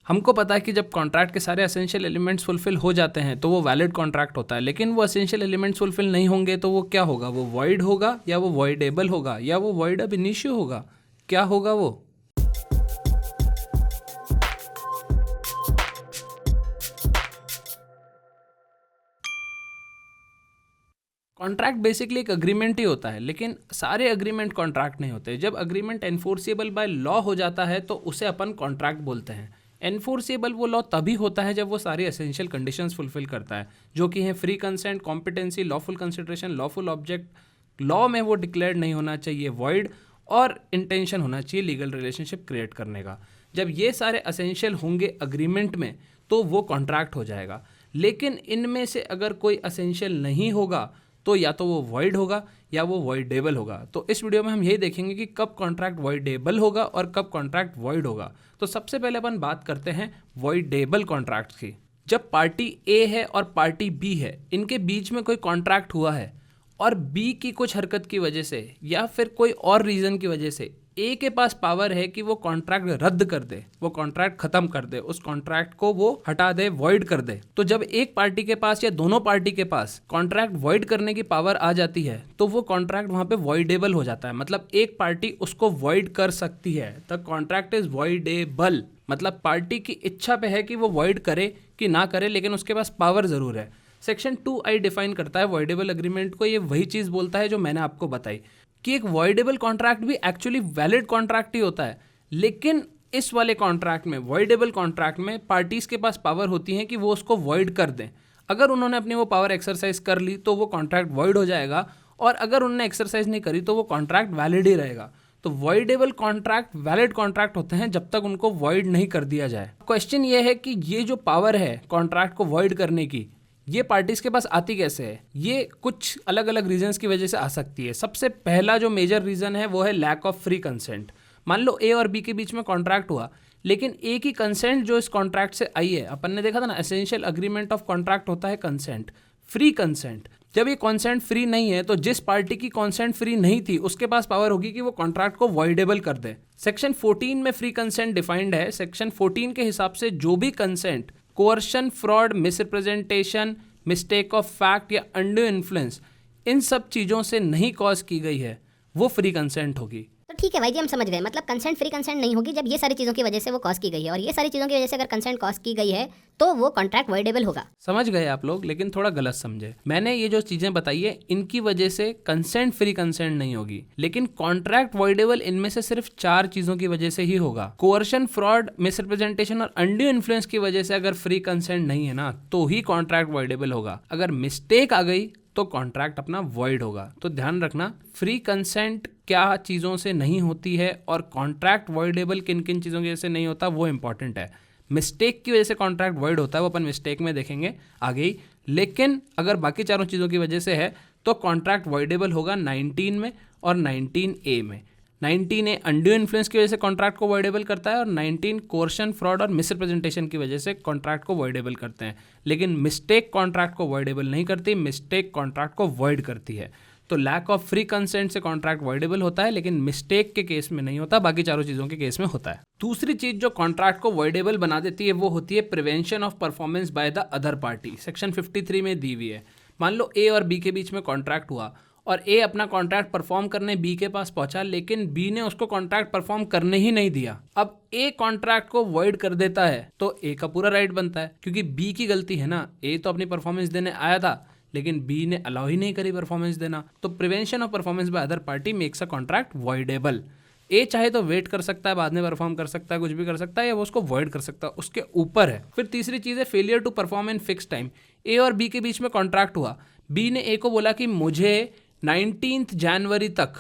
हमको पता है कि जब कॉन्ट्रैक्ट के सारे एसेंशियल एलिमेंट्स फुलफिल हो जाते हैं तो वो वैलिड कॉन्ट्रैक्ट होता है, लेकिन वो एसेंशियल एलिमेंट्स फुलफिल नहीं होंगे तो वो क्या होगा? वो वॉइड होगा या वो वॉइडेबल होगा या वो वॉइड अब इनिशियो होगा? क्या होगा वो? कॉन्ट्रैक्ट बेसिकली एक अग्रीमेंट ही होता है, लेकिन सारे अग्रीमेंट कॉन्ट्रैक्ट नहीं होते। जब अग्रीमेंट एनफोर्सेबल बाय लॉ हो जाता है तो उसे अपन कॉन्ट्रैक्ट बोलते हैं। एनफोर्सेबल वो लॉ तभी होता है जब वो सारी एसेंशियल कंडीशंस फुलफिल करता है, जो कि हैं free consent, competency, lawful consideration, lawful object. Law में वो डिक्लेयर्ड नहीं होना चाहिए, वॉइड, और इंटेंशन होना चाहिए लीगल रिलेशनशिप क्रिएट करने का। जब ये सारे एसेंशियल होंगे अग्रीमेंट में तो वो कॉन्ट्रैक्ट हो जाएगा। लेकिन इनमें से अगर कोई एसेंशियल नहीं होगा तो या तो वो वॉइड होगा या वो वॉइडेबल होगा। तो इस वीडियो में हम यही देखेंगे कि कब कॉन्ट्रैक्ट वॉइडेबल होगा और कब कॉन्ट्रैक्ट वॉइड होगा। तो सबसे पहले अपन बात करते हैं वॉइडेबल कॉन्ट्रैक्ट की। जब पार्टी ए है और पार्टी बी है, इनके बीच में कोई कॉन्ट्रैक्ट हुआ है और बी की कुछ हरकत की वजह से या फिर कोई और रीज़न की वजह से ए के पास पावर है कि वो कॉन्ट्रैक्ट रद्द कर दे, वो कॉन्ट्रैक्ट खत्म कर दे, उस कॉन्ट्रैक्ट को वो हटा दे, वॉइड कर दे। तो जब एक पार्टी के पास या दोनों पार्टी के पास कॉन्ट्रैक्ट वॉइड करने की पावर आ जाती है तो वो कॉन्ट्रैक्ट वहां पे वॉइडेबल हो जाता है। मतलब एक पार्टी उसको वॉइड कर सकती है। The contract is voidable. मतलब पार्टी की इच्छा पे है कि वो वॉइड करे कि ना करे, लेकिन उसके पास पावर जरूर है। सेक्शन 2I डिफाइन करता है वॉइडेबल एग्रीमेंट को। ये वही चीज़ बोलता है जो मैंने आपको बताई कि एक वॉइडेबल कॉन्ट्रैक्ट भी एक्चुअली वैलिड कॉन्ट्रैक्ट ही होता है। लेकिन इस वाले कॉन्ट्रैक्ट में, वॉइडेबल कॉन्ट्रैक्ट में, पार्टीज के पास पावर होती है कि वो उसको वॉइड कर दें। अगर उन्होंने अपनी वो पावर एक्सरसाइज कर ली तो वो कॉन्ट्रैक्ट वॉइड हो जाएगा, और अगर उन्होंने एक्सरसाइज नहीं करी तो वो कॉन्ट्रैक्ट वैलिड ही रहेगा। तो वॉइडेबल कॉन्ट्रैक्ट वैलिड कॉन्ट्रैक्ट होते हैं जब तक उनको वॉइड नहीं कर दिया जाए। क्वेश्चन ये है कि ये जो पावर है कॉन्ट्रैक्ट को वॉइड करने की, ये पार्टीज के पास आती कैसे है? ये कुछ अलग अलग रीजंस की वजह से आ सकती है। सबसे पहला जो मेजर रीजन है वो है लैक ऑफ फ्री कंसेंट। मान लो ए और बी के बीच में कॉन्ट्रैक्ट हुआ, लेकिन ए की कंसेंट जो इस कॉन्ट्रैक्ट से आई है, अपन ने देखा था ना एसेंशियल अग्रीमेंट ऑफ कॉन्ट्रैक्ट होता है कंसेंट, फ्री कंसेंट। जब ये कॉन्सेंट फ्री नहीं है तो जिस पार्टी की कॉन्सेंट फ्री नहीं थी उसके पास पावर होगी कि वो कॉन्ट्रैक्ट को वॉइडेबल कर दे। सेक्शन 14 में फ्री कंसेंट डिफाइंड है। सेक्शन 14 के हिसाब से जो भी consent coercion, fraud, misrepresentation, mistake of fact या अंडर इन्फ्लुएंस, इन सब चीज़ों से नहीं कॉज की गई है, वो फ्री कंसेंट होगी। तो ठीक है भाई जी, हम समझ गए। मतलब कंसेंट फ्री कंसेंट नहीं होगी जब ये सारी चीज़ों की वजह से वो कॉज की गई है, और ये सारी चीज़ों की वजह से अगर कंसेंट कॉज की गई है तो वो कॉन्ट्रैक्ट वॉइडेबल होगा। समझ गए आप लोग, लेकिन थोड़ा गलत समझे। मैंने ये जो चीज़ें बताई है इनकी वजह से कंसेंट फ्री कंसेंट नहीं होगी, लेकिन कॉन्ट्रैक्ट वॉइडेबल इनमें से सिर्फ 4 चीज़ों की वजह से ही होगा। कोअर्शन, फ्रॉड, मिसरिप्रेजेंटेशन और अंडर इन्फ्लुएंस की वजह से अगर फ्री कंसेंट नहीं है ना तो ही कॉन्ट्रैक्ट वॉइडेबल होगा। अगर मिस्टेक आ गई तो कॉन्ट्रैक्ट अपना वॉइड होगा। तो ध्यान रखना, फ्री कंसेंट क्या चीज़ों से नहीं होती है और कॉन्ट्रैक्ट वॉइडेबल किन किन चीज़ों की वजह से नहीं होता, वो इंपॉर्टेंट है। मिस्टेक की वजह से कॉन्ट्रैक्ट वॉइड होता है, वो अपन मिस्टेक में देखेंगे आगे ही। लेकिन अगर बाकी चारों चीज़ों की वजह से है तो कॉन्ट्रैक्ट वॉइडेबल होगा 19 में और 19A में। 19A अंडर इन्फ्लुएंस की वजह से कॉन्ट्रैक्ट को वॉइडेबल करता है और 19 कोर्शन, फ्रॉड और मिसरिप्रेजेंटेशन की वजह से कॉन्ट्रैक्ट को वॉइडेबल करते हैं। लेकिन मिस्टेक कॉन्ट्रैक्ट को वॉइडेबल नहीं करती, मिस्टेक कॉन्ट्रैक्ट को वॉइड करती है। तो लैक ऑफ फ्री कंसेंट से कॉन्ट्रैक्ट वॉइडेबल होता है, लेकिन मिस्टेक के केस में नहीं होता, बाकी चारों चीज़ों के केस में होता है। दूसरी चीज़ जो कॉन्ट्रैक्ट को वॉइडेबल बना देती है वो होती है prevention of performance by the other party. Section 53 में दी हुई है। मान लो ए और बी के बीच में कॉन्ट्रैक्ट हुआ और ए अपना कॉन्ट्रैक्ट परफॉर्म करने बी के पास पहुंचा, लेकिन बी ने उसको कॉन्ट्रैक्ट परफॉर्म करने ही नहीं दिया। अब ए कॉन्ट्रैक्ट को वॉइड कर देता है तो ए का पूरा राइट बनता है, क्योंकि बी की गलती है ना। ए तो अपनी परफॉर्मेंस देने आया था लेकिन बी ने अलाउ ही नहीं करी परफॉर्मेंस देना। तो prevention of performance by other party makes a contract voidable. A चाहे तो वेट कर सकता है, बाद में परफॉर्म कर सकता है, कुछ भी कर सकता है, या वो उसको वॉइड कर सकता है, उसके ऊपर है। फिर तीसरी चीज़ है failure to perform in fix time. A और बी के बीच में कॉन्ट्रैक्ट हुआ, बी ने ए को बोला कि मुझे 19 जनवरी तक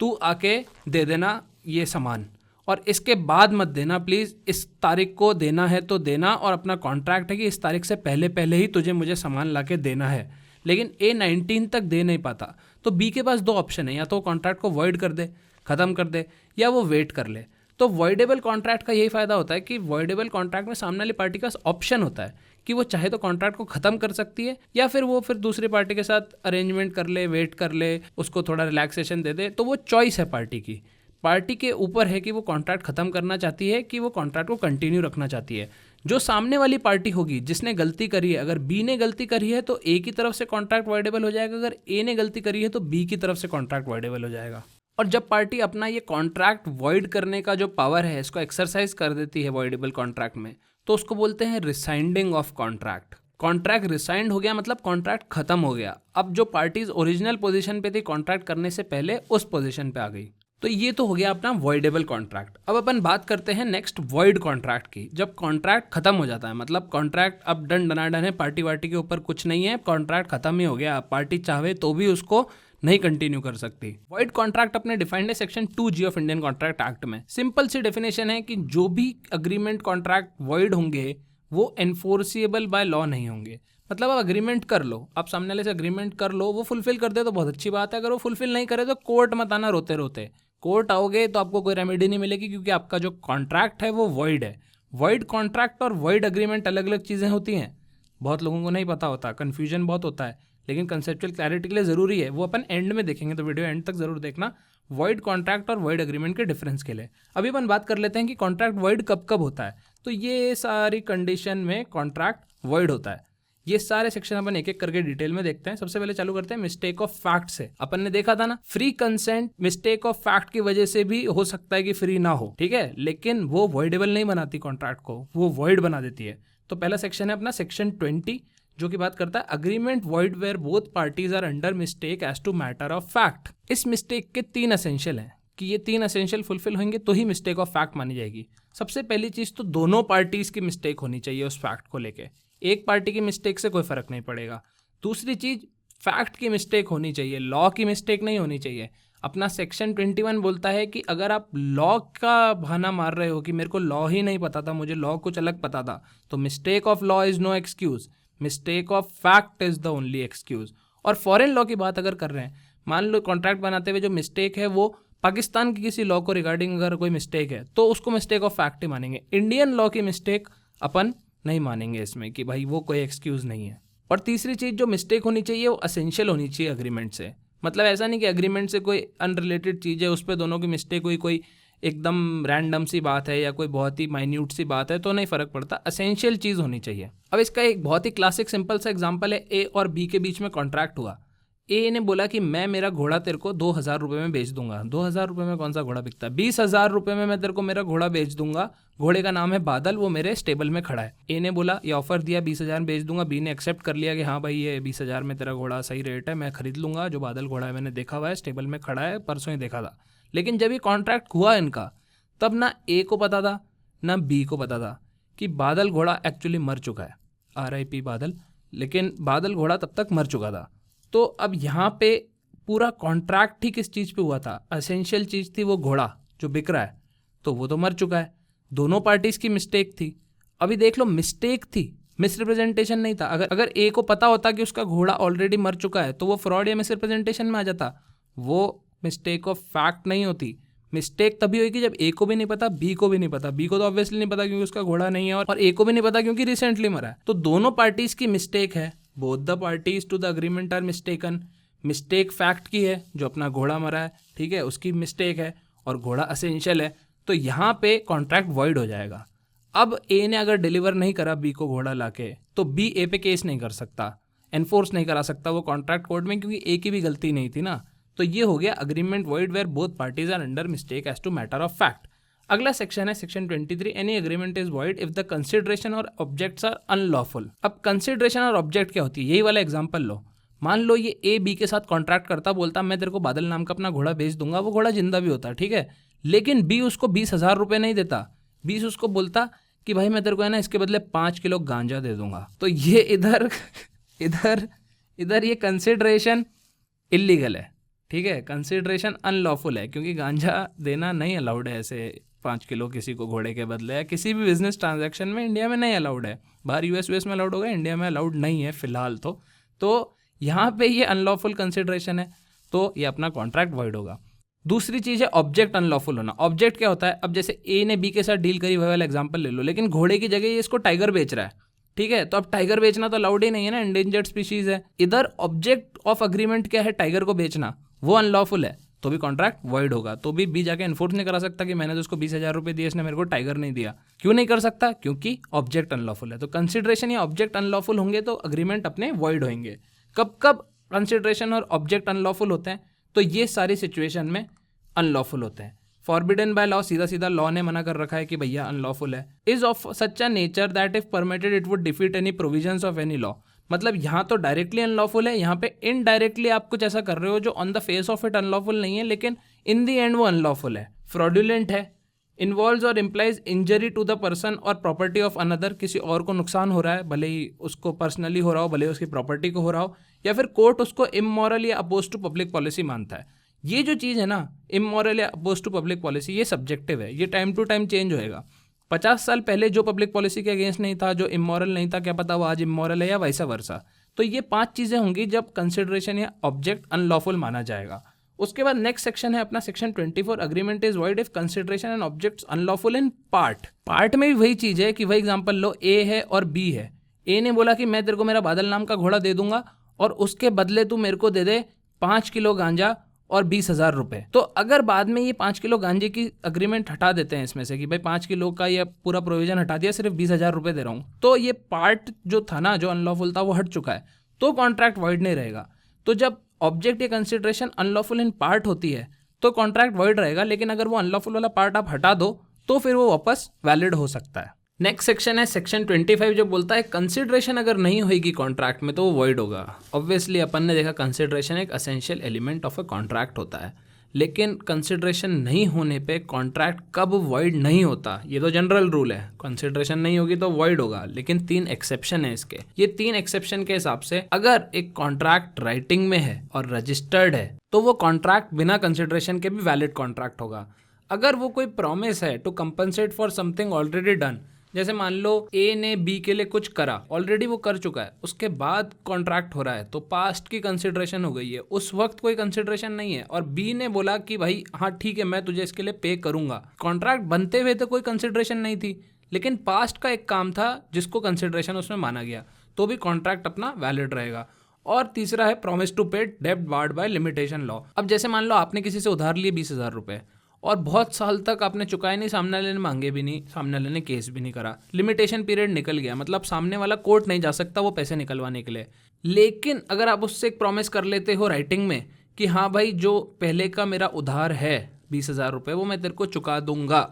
तू आके दे देना ये सामान, और इसके बाद मत देना प्लीज़, इस तारीख को देना है तो देना, और अपना कॉन्ट्रैक्ट है कि इस तारीख से पहले पहले ही तुझे मुझे सामान ला के देना है। लेकिन ए 19 तक दे नहीं पाता, तो बी के पास 2 ऑप्शन है, या तो कॉन्ट्रैक्ट को वॉइड कर दे, ख़त्म कर दे, या वो वेट कर ले। तो वॉइडेबल कॉन्ट्रैक्ट का यही फ़ायदा होता है कि वॉइडेबल कॉन्ट्रैक्ट में सामने वाली पार्टी का ऑप्शन होता है कि वो चाहे तो कॉन्ट्रैक्ट को ख़त्म कर सकती है, या फिर वो फिर दूसरी पार्टी के साथ अरेंजमेंट कर ले, वेट कर ले, उसको थोड़ा रिलैक्सेशन दे दे, तो वो चॉइस है पार्टी की। पार्टी के ऊपर है कि वो कॉन्ट्रैक्ट खत्म करना चाहती है कि वो कॉन्ट्रैक्ट को कंटिन्यू रखना चाहती है। जो सामने वाली पार्टी होगी जिसने गलती करी है, अगर बी ने गलती करी है तो ए की तरफ से कॉन्ट्रैक्ट वॉइडेबल हो जाएगा, अगर ए ने गलती करी है तो बी की तरफ से कॉन्ट्रैक्ट वॉइडेबल हो जाएगा। और जब पार्टी अपना ये कॉन्ट्रैक्ट वॉइड करने का जो पावर है इसको एक्सरसाइज कर देती है वॉइडेबल कॉन्ट्रैक्ट में, तो उसको बोलते हैं रिसाइंडिंग ऑफ कॉन्ट्रैक्ट। कॉन्ट्रैक्ट रिसाइंड हो गया मतलब कॉन्ट्रैक्ट खत्म हो गया। अब जो पार्टीज ओरिजिनल पोजीशन पे थी कॉन्ट्रैक्ट करने से पहले उस पोजीशन पे आ गई। तो ये तो हो गया अपना वॉइडेबल कॉन्ट्रैक्ट। अब अपन बात करते हैं नेक्स्ट वॉइड कॉन्ट्रैक्ट की। जब कॉन्ट्रैक्ट खत्म हो जाता है मतलब कॉन्ट्रैक्ट अब डन डनाडन है, पार्टी वार्टी के ऊपर कुछ नहीं है, कॉन्ट्रैक्ट खत्म ही हो गया, पार्टी चाहे तो भी उसको नहीं कंटिन्यू कर सकती। वॉइड कॉन्ट्रैक्ट अपने डिफाइंड है section 2G of Indian contract act में। सिंपल सी डेफिनेशन है कि जो भी अग्रीमेंट कॉन्ट्रैक्ट वॉइड होंगे वो एनफोर्सिएबल बाय लॉ नहीं होंगे। मतलब आप अग्रीमेंट कर लो, आप सामने वाले से अग्रीमेंट कर लो, वो फुलफिल कर दे तो बहुत अच्छी बात है, अगर वो फुलफिल नहीं करे तो कोर्ट मत आना रोते रोते। कोर्ट आओगे तो आपको कोई रेमेडी नहीं मिलेगी क्योंकि आपका जो कॉन्ट्रैक्ट है वो वॉइड है। वॉइड कॉन्ट्रैक्ट और वॉइड अग्रीमेंट अलग अलग चीज़ें होती हैं, बहुत लोगों को नहीं पता होता, कन्फ्यूजन बहुत होता है, लेकिन कंसेप्चुअल क्लैरिटी के लिए ज़रूरी है। वो अपन एंड में देखेंगे, तो वीडियो एंड तक ज़रूर देखना वॉइड कॉन्ट्रैक्ट और वॉइड अग्रीमेंट के डिफरेंस के लिए। अभी अपन बात कर लेते हैं कि कॉन्ट्रैक्ट वॉइड कब कब होता है। तो ये सारी कंडीशन में कॉन्ट्रैक्ट वॉइड होता है। ये सारे सेक्शन अपन एक एक करके डिटेल में देखते हैं। सबसे पहले चालू करते हैं मिस्टेक ऑफ फैक्ट से। अपन ने देखा था ना, free consent mistake of fact की वजह से भी हो सकता है कि फ्री ना हो, ठीक है, लेकिन वो वॉइडेबल नहीं बनाती कॉन्ट्रैक्ट को, वो वॉइड बना देती है। तो पहला सेक्शन है अपना सेक्शन 20 जो कि बात करता है agreement void where both parties are under mistake as to matter of fact. इस मिस्टेक के 3 एसेंशियल हैं कि ये 3 एसेंशियल फुलफिल होंगे तो ही मिस्टेक ऑफ फैक्ट मानी जाएगी। सबसे पहली चीज़ तो दोनों पार्टीज की मिस्टेक होनी चाहिए उस फैक्ट को लेके, एक पार्टी की मिस्टेक से कोई फर्क नहीं पड़ेगा। दूसरी चीज़ फैक्ट की मिस्टेक होनी चाहिए, लॉ की मिस्टेक नहीं होनी चाहिए। अपना सेक्शन 21 बोलता है कि अगर आप लॉ का बहाना मार रहे हो कि मेरे को लॉ ही नहीं पता था, मुझे लॉ कुछ अलग पता था, तो mistake of law is no excuse, mistake of fact is the only excuse. और फॉरेन लॉ की बात अगर कर रहे हैं, मान लो कॉन्ट्रैक्ट बनाते हुए जो मिस्टेक है वो पाकिस्तान की किसी लॉ को रिगार्डिंग अगर कोई मिस्टेक है तो उसको मिस्टेक ऑफ फैक्ट ही मानेंगे। इंडियन लॉ की मिस्टेक अपन नहीं मानेंगे इसमें कि भाई वो कोई एक्सक्यूज़ नहीं है। और तीसरी चीज़ जो मिस्टेक होनी चाहिए वो असेंशियल होनी चाहिए अग्रीमेंट से। मतलब ऐसा नहीं कि अग्रीमेंट से कोई अनरिलेटेड चीज़ है उस पर दोनों की मिस्टेक हुई, कोई एकदम रैंडम सी बात है या कोई बहुत ही माइन्यूट सी बात है तो नहीं फ़र्क पड़ता, असेंशियल चीज़ होनी चाहिए। अब इसका एक बहुत ही क्लासिक सिंपल सा एग्जांपल है, ए और बी के बीच में कॉन्ट्रैक्ट हुआ। ए ने बोला कि मैं मेरा घोड़ा तेरे को 2000 रुपये में बेच दूंगा। 2000 रुपये में कौन सा घोड़ा बिकता है? 20,000 रुपये में मैं तेरे को मेरा घोड़ा बेच दूंगा। घोड़े का नाम है बादल, वो मेरे स्टेबल में खड़ा है। ए ने बोला, ये ऑफर दिया 20,000 में बेच दूंगा। बी ने एक्सेप्ट कर लिया कि हाँ भाई ये 20,000 में तेरा घोड़ा सही रेट है, मैं खरीद लूंगा। जो बादल घोड़ा है मैंने देखा हुआ है, स्टेबल में खड़ा है, परसों ही देखा था। लेकिन जब ये कॉन्ट्रैक्ट हुआ इनका, तब ना ए को पता था ना बी को पता था कि बादल घोड़ा एक्चुअली मर चुका है, RIP बादल। लेकिन बादल घोड़ा तब तक मर चुका था। तो अब यहाँ पे पूरा कॉन्ट्रैक्ट ही किस चीज़ पे हुआ था? असेंशियल चीज़ थी वो घोड़ा जो बिक रहा है, तो वो तो मर चुका है। दोनों पार्टीज़ की मिस्टेक थी। अभी देख लो, मिस्टेक थी, मिसरिप्रेजेंटेशन नहीं था। अगर ए को पता होता कि उसका घोड़ा ऑलरेडी मर चुका है तो वो फ्रॉड या मिसरिप्रेजेंटेशन में आ जाता, वो मिस्टेक ऑफ फैक्ट नहीं होती। मिस्टेक तभी होगी जब ए को भी नहीं पता, बी को भी नहीं पता। बी को तो ऑब्वियसली नहीं पता क्योंकि उसका घोड़ा नहीं है, और ए को भी नहीं पता क्योंकि रिसेंटली मरा है। तो दोनों पार्टीज़ की मिस्टेक है, both the parties to the agreement are mistaken. Mistake fact की है, जो अपना घोड़ा मरा है, ठीक है, उसकी मिस्टेक है, और घोड़ा असेंशियल है, तो यहाँ पे कॉन्ट्रैक्ट वॉइड हो जाएगा। अब ए ने अगर डिलीवर नहीं करा बी को घोड़ा लाके, तो बी ए पे केस नहीं कर सकता, एनफोर्स नहीं करा सकता वो कॉन्ट्रैक्ट कोर्ट में, क्योंकि ए की भी गलती नहीं थी ना। तो ये हो गया agreement void where both parties are under mistake as to matter of fact. अगला सेक्शन है section 23, any agreement is void if the consideration और ऑब्जेक्ट्स आर अनलॉफुल। अब कंसिडरेशन और ऑब्जेक्ट क्या होती है? यही वाला एग्जांपल लो। मान लो ये ए बी के साथ कॉन्ट्रैक्ट करता, बोलता मैं तेरे को बादल नाम का अपना घोड़ा बेच दूंगा। वो घोड़ा जिंदा भी होता, ठीक है, लेकिन बी उसको 20,000 रुपये नहीं देता। बी उसको बोलता कि भाई मैं तेरे को है ना इसके बदले 5 किलो गांजा दे दूंगा। तो ये इधर इधर इधर ये कंसिडरेशन इलीगल है, ठीक है, कंसिडरेशन अनलॉफुल है, क्योंकि गांजा देना नहीं अलाउड है ऐसे 5 किलो किसी को घोड़े के बदले, या किसी भी बिजनेस ट्रांजैक्शन में इंडिया में नहीं अलाउड है। बाहर US में अलाउड होगा, इंडिया में अलाउड नहीं है फिलहाल। तो यहाँ पे ये अनलॉफुल कंसिडरेशन है, तो ये अपना कॉन्ट्रैक्ट वॉइड होगा। दूसरी चीज़ है ऑब्जेक्ट अनलॉफुल होना। ऑब्जेक्ट क्या होता है? अब जैसे ए ने बी के साथ डील करी, वह वाला एग्जाम्पल ले लो, लेकिन घोड़े की जगह ये इसको टाइगर बेच रहा है, ठीक है, तो अब टाइगर बेचना तो अलाउड ही नहीं है ना, एंडेंजर्ड स्पीशीज है। इधर ऑब्जेक्ट ऑफ अग्रीमेंट क्या है? टाइगर को बेचना, वो अनलॉफुल है। तो भी कॉन्ट्रैक्ट वॉइड होगा। तो भी बी जाके एनफोर्स नहीं करा सकता कि मैंने तो उसको 20,000 रुपये दिए, इसने मेरे को टाइगर नहीं दिया। क्यों नहीं कर सकता? क्योंकि ऑब्जेक्ट अनलॉफुल है। तो कंसिडरेशन या ऑब्जेक्ट अनलॉफुल होंगे तो अग्रीमेंट अपने वॉइड होंगे। कब कब कंसिडरेशन और ऑब्जेक्ट अनलॉफुल होते हैं? तो ये सारी सिचुएशन में अनलॉफुल होते हैं। फॉरबिडन बाय लॉ, सीधा सीधा लॉ ने मना कर रखा है कि भैया अनलॉफुल है। Is of such a nature that if permitted it would defeat any provisions of any law. मतलब यहाँ तो डायरेक्टली अनलॉफुल है, यहाँ पे इनडायरेक्टली आप कुछ ऐसा कर रहे हो जो on the face of it unlawful नहीं है, लेकिन इन द एंड वो अनलॉफुल है। फ्रॉडुलेंट है, इन्वॉल्व्स और implies injury to the person और प्रॉपर्टी ऑफ अनदर। किसी और को नुकसान हो रहा है, भले ही उसको पर्सनली हो रहा हो, भले ही उसकी प्रॉपर्टी को हो रहा हो, या फिर कोर्ट उसको इमोरल या अपोज टू पब्लिक पॉलिसी मानता है। ये जो चीज़ है ना, इमोरल या अपोज टू पब्लिक पॉलिसी, ये सब्जेक्टिव है, ये टाइम टू टाइम चेंज होएगा। 50 साल पहले जो पब्लिक पॉलिसी के अगेंस्ट नहीं था, जो इमोरल नहीं था, क्या पता वो आज इमोरल है या वैसा वर्सा। तो ये 5 चीज़ें होंगी जब कंसिडरेशन या ऑब्जेक्ट अनलॉफुल माना जाएगा। उसके बाद नेक्स्ट सेक्शन है अपना section 24, agreement is void if consideration and objects unlawful in part. Part में भी वही चीज़ है कि वही एग्जांपल लो, ए है और बी है। ए ने बोला कि मैं तेरे को मेरा बादल नाम का घोड़ा दे दूंगा और उसके बदले तू मेरे को दे दे 5 किलो गांजा और 20,000 रुपये। तो अगर बाद में ये 5 किलो गांजे की अग्रीमेंट हटा देते हैं इसमें से कि भाई 5 किलो का ये पूरा प्रोविजन हटा दिया, सिर्फ 20,000 रुपये दे रहा हूँ, तो ये पार्ट जो था ना, जो अनलॉफुल था, वो हट चुका है, तो कॉन्ट्रैक्ट वॉइड नहीं रहेगा। तो जब ऑब्जेक्ट या कंसिडरेशन अनलॉफुल इन पार्ट होती है तो कॉन्ट्रैक्ट वॉइड रहेगा, लेकिन अगर वो अनलॉफुल वाला पार्ट आप हटा दो तो फिर वो वापस वैलिड हो सकता है। नेक्स्ट सेक्शन है सेक्शन 25, जो बोलता है कंसिडरेशन अगर नहीं होगी कॉन्ट्रैक्ट में तो वो वॉइड होगा। ऑब्वियसली अपन ने देखा कंसिडरेशन एक essential element of a contract होता है, लेकिन कंसिडरेशन नहीं होने पे कॉन्ट्रैक्ट कब वॉइड नहीं होता, ये तो जनरल रूल है, कंसिडरेशन नहीं होगी तो वॉइड होगा। लेकिन 3 एक्सेप्शन है इसके। ये 3 एक्सेप्शन के हिसाब से अगर एक कॉन्ट्रैक्ट राइटिंग में है और रजिस्टर्ड है तो वो कॉन्ट्रैक्ट बिना कंसिडरेशन के भी वैलिड कॉन्ट्रैक्ट होगा। अगर वो कोई प्रॉमिस है to compensate for something already done, जैसे मान लो ए ने बी के लिए कुछ करा, ऑलरेडी वो कर चुका है, उसके बाद कॉन्ट्रैक्ट हो रहा है, तो पास्ट की कंसिडरेशन हो गई है, उस वक्त कोई कंसिडरेशन नहीं है। और बी ने बोला कि भाई हाँ ठीक है, मैं तुझे इसके लिए पे करूंगा। कॉन्ट्रैक्ट बनते हुए तो कोई कंसिडरेशन नहीं थी, लेकिन पास्ट का एक काम था जिसको कंसिडरेशन उसमें माना गया, तो भी कॉन्ट्रैक्ट अपना वैलिड रहेगा। और तीसरा है प्रॉमिस टू पे डेब्ट बार्ड बाय लिमिटेशन लॉ। अब जैसे मान लो आपने किसी से उधार लिए 20,000 रुपये और बहुत साल तक आपने चुकाए नहीं, सामने वाले ने मांगे भी नहीं, सामने वाले ने केस भी नहीं करा, लिमिटेशन पीरियड निकल गया, मतलब सामने वाला कोर्ट नहीं जा सकता वो पैसे निकलवाने के लिए। लेकिन अगर आप उससे एक प्रॉमिस कर लेते हो राइटिंग में कि हाँ भाई जो पहले का मेरा उधार है 20,000 रुपये वो मैं तेरे को चुका दूंगा,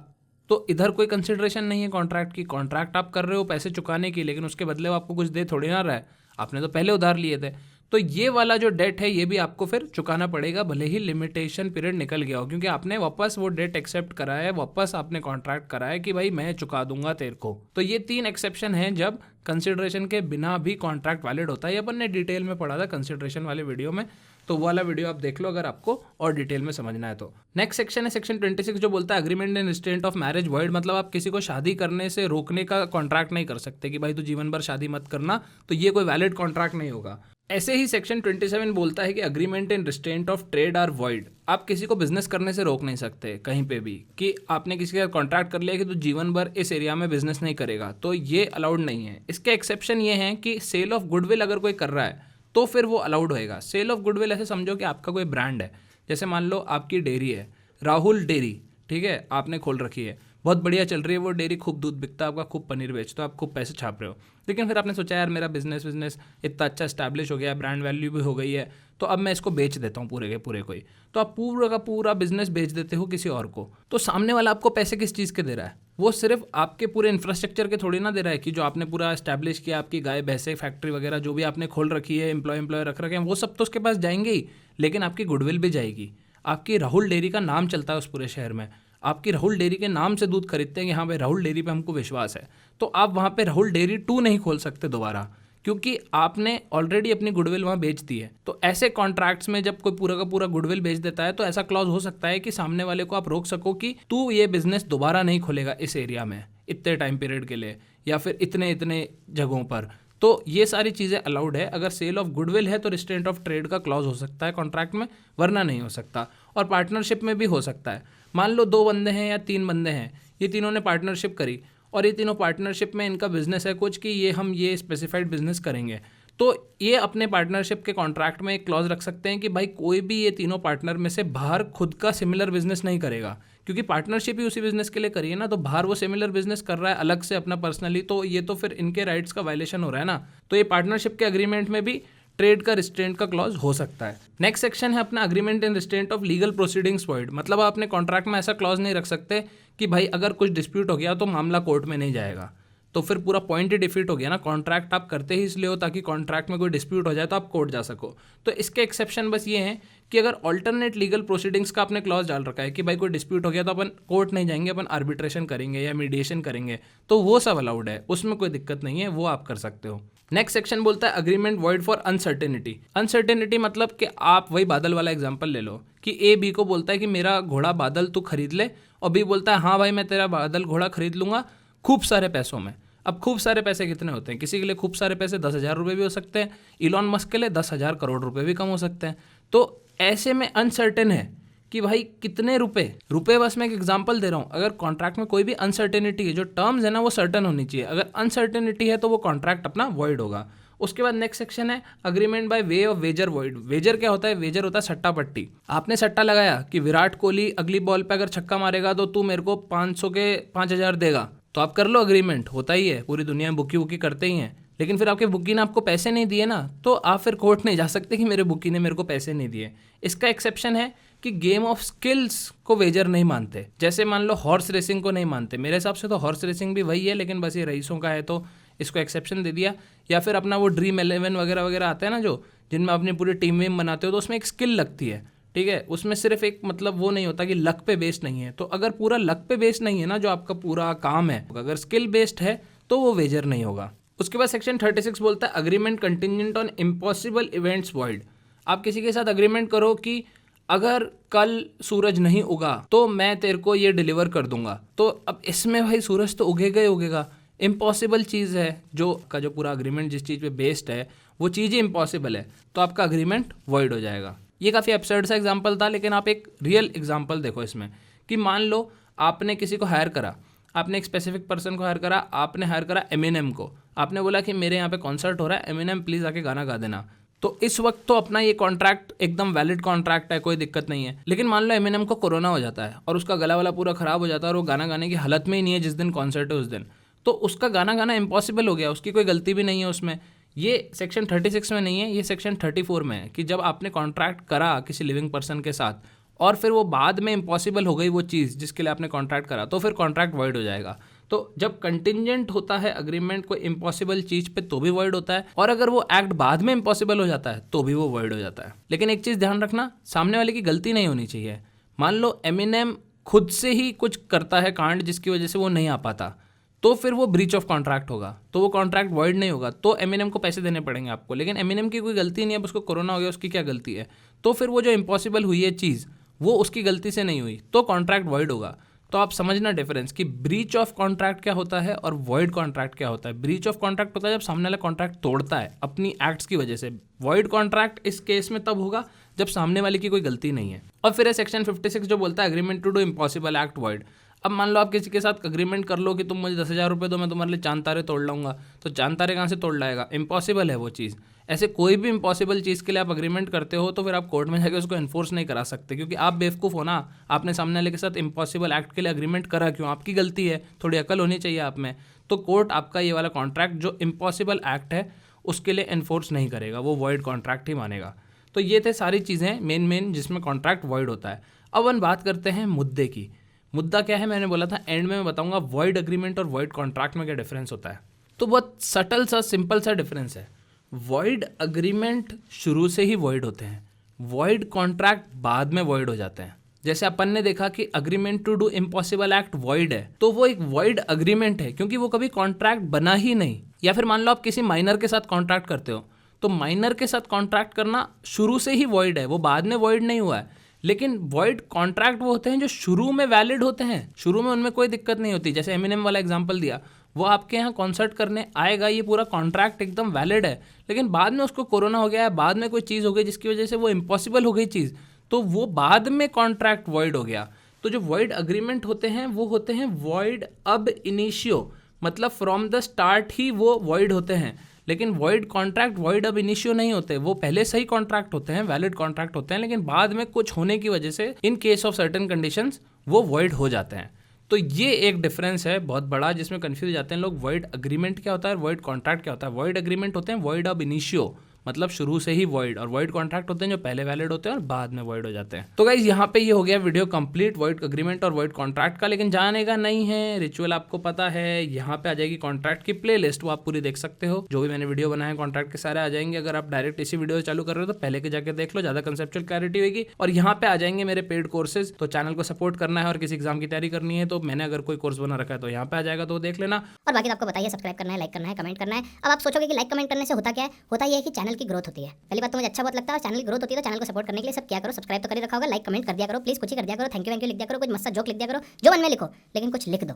तो इधर कोई कंसिडरेशन नहीं है कॉन्ट्रैक्ट की। कॉन्ट्रैक्ट आप कर रहे हो पैसे चुकाने की, लेकिन उसके बदले वो आपको कुछ दे थोड़ी ना रहा है, आपने तो पहले उधार लिए थे। तो ये वाला जो डेट है ये भी आपको फिर चुकाना पड़ेगा, भले ही लिमिटेशन पीरियड निकल गया हो, क्योंकि आपने वापस वो डेट एक्सेप्ट करा है, वापस आपने कॉन्ट्रैक्ट करा है कि भाई मैं चुका दूंगा तेरे को। तो ये 3 एक्सेप्शन हैं जब कंसिडरेशन के बिना भी कॉन्ट्रैक्ट वैलिड होता है। ये अपन ने डिटेल में पढ़ा था कंसिडरेशन वाले वीडियो में, तो वो वाला वीडियो आप देख लो अगर आपको और डिटेल में समझना है तो। नेक्स्ट सेक्शन है सेक्शन 26, जो बोलता है agreement in restraint of marriage void. मतलब आप किसी को शादी करने से रोकने का कॉन्ट्रैक्ट नहीं कर सकते कि भाई तू जीवन भर शादी मत करना, तो ये कोई वैलिड कॉन्ट्रैक्ट नहीं होगा। ऐसे ही सेक्शन 27 बोलता है कि agreement in restraint of trade are void. आप किसी को बिजनेस करने से रोक नहीं सकते कहीं पे भी, कि आपने किसी का कॉन्ट्रैक्ट कर लिया कि तू जीवन भर इस एरिया में बिजनेस नहीं करेगा, तो ये अलाउड नहीं है। इसके एक्सेप्शन ये हैं कि सेल ऑफ गुडविल अगर कोई कर रहा है तो फिर वो अलाउड होएगा। सेल ऑफ गुडविल ऐसे समझो कि आपका कोई ब्रांड है, जैसे मान लो आपकी डेयरी है, राहुल डेयरी, ठीक है, आपने खोल रखी है, बहुत बढ़िया चल रही है वो डेयरी, खूब दूध बिकता है आपका, खूब पनीर बेचते हो आप, खूब पैसे छाप रहे हो। लेकिन फिर आपने सोचा यार मेरा बिजनेस इतना अच्छा स्टैब्लिश हो गया, ब्रांड वैल्यू भी हो गई है, तो अब मैं इसको बेच देता हूँ पूरे के पूरे कोई। तो आप पूरा का पूरा बिजनेस बेच देते हो किसी और को, तो सामने वाला आपको पैसे किस चीज़ के दे रहा है? वो सिर्फ आपके पूरे इंफ्रास्ट्रक्चर के थोड़ी ना दे रहा है कि जो आपने पूरा स्टैब्लिश किया, आपकी गाय भैंसे फैक्ट्री वगैरह जो भी आपने खोल रखी है, एम्प्लॉय रख रखे हैं, वो सब तो उसके पास जाएंगे ही, लेकिन आपकी गुडविल भी जाएगी। आपकी राहुल डेयरी का नाम चलता है उस पूरे शहर में, आपकी राहुल डेयरी के नाम से दूध खरीदते हैं कि हाँ भाई राहुल डेयरी पे हमको विश्वास है, तो आप वहाँ पे राहुल डेयरी 2 नहीं खोल सकते दोबारा, क्योंकि आपने ऑलरेडी अपनी गुडविल वहाँ बेच दी है। तो ऐसे कॉन्ट्रैक्ट्स में जब कोई पूरा का पूरा गुडविल बेच देता है तो ऐसा क्लॉज हो सकता है कि सामने वाले को आप रोक सको कि तू ये बिजनेस दोबारा नहीं खोलेगा इस एरिया में इतने टाइम पीरियड के लिए, या फिर इतने इतने जगहों पर। तो ये सारी चीज़ें अलाउड है। अगर सेल ऑफ गुडविल है तो रिस्ट्रेंट ऑफ ट्रेड का क्लॉज हो सकता है कॉन्ट्रैक्ट में, वरना नहीं हो सकता। और पार्टनरशिप में भी हो सकता है। मान लो 2 बंदे हैं या 3 बंदे हैं, ये तीनों ने पार्टनरशिप करी और ये तीनों पार्टनरशिप में इनका बिजनेस है कुछ कि ये हम ये स्पेसिफाइड बिजनेस करेंगे, तो ये अपने पार्टनरशिप के कॉन्ट्रैक्ट में एक क्लॉज रख सकते हैं कि भाई कोई भी ये तीनों पार्टनर में से बाहर खुद का सिमिलर बिजनेस नहीं करेगा, क्योंकि पार्टनरशिप ही उसी बिजनेस के लिए करी है ना, तो बाहर वो सिमिलर बिजनेस कर रहा है अलग से अपना पर्सनली, तो ये तो फिर इनके राइट्स का वायलेशन हो रहा है ना। तो ये पार्टनरशिप के अग्रीमेंट में भी ट्रेड का रिस्ट्रेंट का क्लॉज हो सकता है। नेक्स्ट सेक्शन है अपना agreement in restraint of legal proceedings void. मतलब आप अपने कॉन्ट्रैक्ट में ऐसा क्लॉज नहीं रख सकते कि भाई अगर कुछ डिस्प्यूट हो गया तो मामला कोर्ट में नहीं जाएगा, तो फिर पूरा पॉइंट ही डिफीट हो गया ना। कॉन्ट्रैक्ट आप करते ही इसलिए हो ताकि कॉन्ट्रैक्ट में कोई डिस्प्यूट हो जाए तो आप कोर्ट जा सको। तो इसके एक्सेप्शन बस ये हैं कि अगर ऑल्टरनेट लीगल प्रोसीडिंग्स का आपने क्लॉज डाल रखा है कि भाई कोई डिस्प्यूट हो गया तो अपन कोर्ट नहीं जाएंगे, अपन आर्बिट्रेशन करेंगे या मीडिएशन करेंगे, तो वो सब अलाउड है, उसमें कोई दिक्कत नहीं है, वो आप कर सकते हो। नेक्स्ट सेक्शन बोलता है agreement void for uncertainty. Uncertainty मतलब कि आप वही बादल वाला एग्जांपल ले लो कि ए बी को बोलता है कि मेरा घोड़ा बादल तू खरीद ले, और बी बोलता है हाँ भाई मैं तेरा बादल घोड़ा खरीद लूँगा खूब सारे पैसों में। अब खूब सारे पैसे कितने होते हैं? किसी के लिए खूब सारे पैसे 10,000 रुपये भी हो सकते हैं, इलॉन मस्क के लिए 10,000 करोड़ रुपए भी कम हो सकते हैं। तो ऐसे में अनसर्टेन है कि भाई कितने रुपए बस मैं एक एग्जांपल दे रहा हूँ। अगर कॉन्ट्रैक्ट में कोई भी अनसर्टेनिटी है, जो टर्म्स है ना वो सर्टन होनी चाहिए, अगर अनसर्टेनिटी है तो वो कॉन्ट्रैक्ट अपना वॉइड होगा। उसके बाद नेक्स्ट सेक्शन है agreement by way of wager void. Wager क्या होता है? वेजर होता है सट्टा पट्टी। आपने सट्टा लगाया कि विराट कोहली अगली बॉल पे अगर छक्का मारेगा तो तू मेरे को 500 के 5,000 देगा, तो आप कर लो अग्रीमेंट, होता ही है, पूरी दुनिया में बुकी करते ही हैं। लेकिन फिर आपके बुकी ने आपको पैसे नहीं दिए ना, तो आप फिर कोर्ट नहीं जा सकते कि मेरे बुकी ने मेरे को पैसे नहीं दिए। इसका एक्सेप्शन है कि गेम ऑफ स्किल्स को वेजर नहीं मानते। जैसे मान लो हॉर्स रेसिंग को नहीं मानते, मेरे हिसाब से तो हॉर्स रेसिंग भी वही है, लेकिन बस ये रईसों का है तो इसको एक्सेप्शन दे दिया। या फिर अपना वो ड्रीम 11 वगैरह वगैरह आता है ना, जो जिनमें अपनी पूरी टीम वीम बनाते हो, तो उसमें एक स्किल लगती है, ठीक है, उसमें सिर्फ एक मतलब वो नहीं होता कि लक पे बेस्ड नहीं है। तो अगर पूरा लक पे बेस्ड नहीं है ना जो आपका पूरा काम है, अगर स्किल बेस्ड है तो वो वेजर नहीं होगा। उसके बाद सेक्शन 36 बोलता है agreement contingent on impossible events void. आप किसी के साथ अग्रीमेंट करो कि अगर कल सूरज नहीं उगा तो मैं तेरे को ये डिलीवर कर दूंगा, तो अब इसमें भाई सूरज तो उगेगा ही उगेगा, इम्पॉसिबल चीज़ है, जो पूरा अग्रीमेंट जिस चीज़ पे बेस्ड है वो चीज़ ही इम्पॉसिबल है, तो आपका अग्रीमेंट वॉइड हो जाएगा। ये काफ़ी एब्सर्ड सा एग्जांपल था, लेकिन आप एक रियल एग्जांपल देखो इसमें कि मान लो आपने किसी को हायर करा, आपने एक स्पेसिफिक पर्सन को हायर करा, आपने हायर करा एमिनेम को, आपने बोला कि मेरे यहाँ पे कॉन्सर्ट हो रहा है, एमिनेम प्लीज़ आके गाना गा देना। तो इस वक्त तो अपना ये कॉन्ट्रैक्ट एकदम वैलिड कॉन्ट्रैक्ट है, कोई दिक्कत नहीं है। लेकिन मान लो एमिनेम को कोरोना हो जाता है और उसका गला वाला पूरा ख़राब हो जाता है और वो गाना गाने की हालत में ही नहीं है जिस दिन कॉन्सर्ट है उस दिन, तो उसका गाना गाना इम्पॉसिबल हो गया, उसकी कोई गलती भी नहीं है उसमें। ये सेक्शन 36 में नहीं है, ये सेक्शन 34 में है कि जब आपने कॉन्ट्रैक्ट करा किसी लिविंग पर्सन के साथ और फिर वो बाद में इम्पॉसिबल हो गई वो चीज़ जिसके लिए आपने कॉन्ट्रैक्ट करा, तो फिर कॉन्ट्रैक्ट वॉइड हो जाएगा। तो जब कंटिंजेंट होता है अग्रीमेंट कोई इम्पॉसिबल चीज़ पे तो भी वॉइड होता है, और अगर वो एक्ट बाद में इम्पॉसिबल हो जाता है तो भी वो वॉइड हो जाता है। लेकिन एक चीज़ ध्यान रखना, सामने वाले की गलती नहीं होनी चाहिए। मान लो एमिनेम खुद से ही कुछ करता है कांड जिसकी वजह से वो नहीं आ पाता, तो फिर वो ब्रीच ऑफ कॉन्ट्रैक्ट होगा, तो वो कॉन्ट्रैक्ट वॉइड नहीं होगा, तो एमिनेम को पैसे देने पड़ेंगे आपको। लेकिन एमिनेम की कोई गलती नहीं है, अब उसको कोरोना हो गया, उसकी क्या गलती है? तो फिर वो जो इम्पॉसिबल हुई है चीज़ वो उसकी गलती से नहीं हुई, तो कॉन्ट्रैक्ट वॉइड होगा। तो आप समझना डिफरेंस कि ब्रीच ऑफ कॉन्ट्रैक्ट क्या होता है और वॉइड कॉन्ट्रैक्ट क्या होता है। ब्रीच ऑफ कॉन्ट्रैक्ट होता है जब सामने वाला कॉन्ट्रैक्ट तोड़ता है अपनी एक्ट्स की वजह से। वॉइड कॉन्ट्रैक्ट इस केस में तब होगा जब सामने वाले की कोई गलती नहीं है। और फिर है सेक्शन 56 जो बोलता है agreement to do impossible act void. अब मान लो आप किसी के साथ अग्रीमेंट कर लो कि तुम मुझे 10,000 रुपये दो, मैं तुम्हारे लिए चांद तारे तोड़ लाऊंगा, तो चांद तारे कहाँ से तोड़ लाएगा? इम्पॉसिबल है वो चीज़। ऐसे कोई भी इम्पॉसिबल चीज़ के लिए आप अग्रीमेंट करते हो तो फिर आप कोर्ट में जाकर उसको इन्फोर्स नहीं करा सकते, क्योंकि आप बेवकूफ़ हो ना, आपने सामने वाले के साथ इम्पॉसिबल एक्ट के लिए अग्रीमेंट करा क्यों? आपकी गलती है, थोड़ी अकल होनी चाहिए आप में। तो कोर्ट आपका ये वाला कॉन्ट्रैक्ट जो इम्पॉसिबल एक्ट है उसके लिए इन्फोर्स नहीं करेगा, वो वॉइड कॉन्ट्रैक्ट ही मानेगा। तो ये थे सारी चीज़ें मेन जिसमें कॉन्ट्रैक्ट वॉइड होता है। अब हम बात करते हैं मुद्दे की। मुद्दा क्या है? मैंने बोला था एंड में मैं बताऊंगा वॉइड अग्रीमेंट और वॉइड कॉन्ट्रैक्ट में क्या डिफरेंस होता है। तो बहुत सटल सा सिंपल सा डिफरेंस है। वॉइड अग्रीमेंट शुरू से ही वॉइड होते हैं, वॉइड कॉन्ट्रैक्ट बाद में वॉइड हो जाते हैं। जैसे अपन ने देखा कि agreement to do impossible act void है, तो वो एक वॉइड अग्रीमेंट है क्योंकि वो कभी कॉन्ट्रैक्ट बना ही नहीं। या फिर मान लो आप किसी माइनर के साथ कॉन्ट्रैक्ट करते हो, तो माइनर के साथ कॉन्ट्रैक्ट करना शुरू से ही वॉइड है, वो बाद में वॉइड नहीं हुआ है। लेकिन वॉइड कॉन्ट्रैक्ट वो होते हैं जो शुरू में वैलिड होते हैं, शुरू में उनमें कोई दिक्कत नहीं होती। जैसे एमिनेम वाला एग्जांपल दिया, वो आपके यहाँ कॉन्सर्ट करने आएगा, ये पूरा कॉन्ट्रैक्ट एकदम वैलिड है, लेकिन बाद में उसको कोरोना हो गया है, बाद में कोई चीज़ हो गई जिसकी वजह से वो इम्पॉसिबल हो गई चीज़, तो वो बाद में कॉन्ट्रैक्ट वॉइड हो गया। तो जो वॉइड अग्रीमेंट होते हैं वो होते हैं वॉइड अब इनिशियो, मतलब फ्रॉम द स्टार्ट ही वो वॉइड होते हैं। लेकिन वॉइड कॉन्ट्रैक्ट वॉइड अब इनिशियो नहीं होते, वो पहले से ही कॉन्ट्रैक्ट होते हैं, वैलिड कॉन्ट्रैक्ट होते हैं, लेकिन बाद में कुछ होने की वजह से in case of certain conditions वो वॉइड हो जाते हैं। तो ये एक डिफरेंस है बहुत बड़ा जिसमें कंफ्यूज जाते हैं लोग। वॉइड अग्रीमेंट क्या होता है, वॉइड कॉन्ट्रैक्ट क्या होता है। वॉइड अग्रीमेंट होते हैं वॉइड अब इनिशियो, मतलब शुरू से ही वॉइड, और वॉइड कॉन्ट्रैक्ट होते हैं जो पहले वैलिड होते हैं और बाद में वॉइड हो जाते हैं। तो गाइस यहाँ पे ये हो गया वीडियो कंप्लीट वॉइड अग्रीमेंट और वॉइड कॉन्ट्रैक्ट का। लेकिन जानेगा नहीं है, रिचुअल आपको पता है, यहाँ पे आ जाएगी कॉन्ट्रैक्ट की प्लेलिस्ट, वो आप पूरी देख सकते हो। जो भी मैंने वीडियो बनाया है कॉन्ट्रैक्ट के सारे आ जाएंगे। अगर आप डायरेक्ट इसी वीडियो से चालू कर रहे हो तो पहले के जाके देख लो, ज्यादा कंसेप्चुअल क्लैरिटी होगी। और यहाँ पे आ जाएंगे मेरे पेड कोर्सेज, तो चैनल को सपोर्ट करना है और किसी एग्जाम की तैयारी करनी है तो मैंने अगर कोई कोर्स बना रखा है तो यहाँ पे आ जाएगा, तो देख लेना। और बाकी तो आपको बताइए, सब्सक्राइब करना है, लाइक करना है, कमेंट करना है। अब आप सोचोगे कि लाइक कमेंट करने से होता क्या है, होता यह है कि चैनल की ग्रोथ होती है। पहली बात तो मुझे अच्छा बहुत लगता है, और चैनल की ग्रोथ होती है तो चैनल को सपोर्ट करने के लिए सब क्या करो, सब्सक्राइब तो कर ही रखा होगा, लाइक कमेंट कर दिया करो, प्लीज कुछ ही कर दिया करो, थैंक यू लिख दिया करो, कुछ मस्त जोक लिख दिया करो, जो मन में लिखो, लेकिन कुछ लिख दो।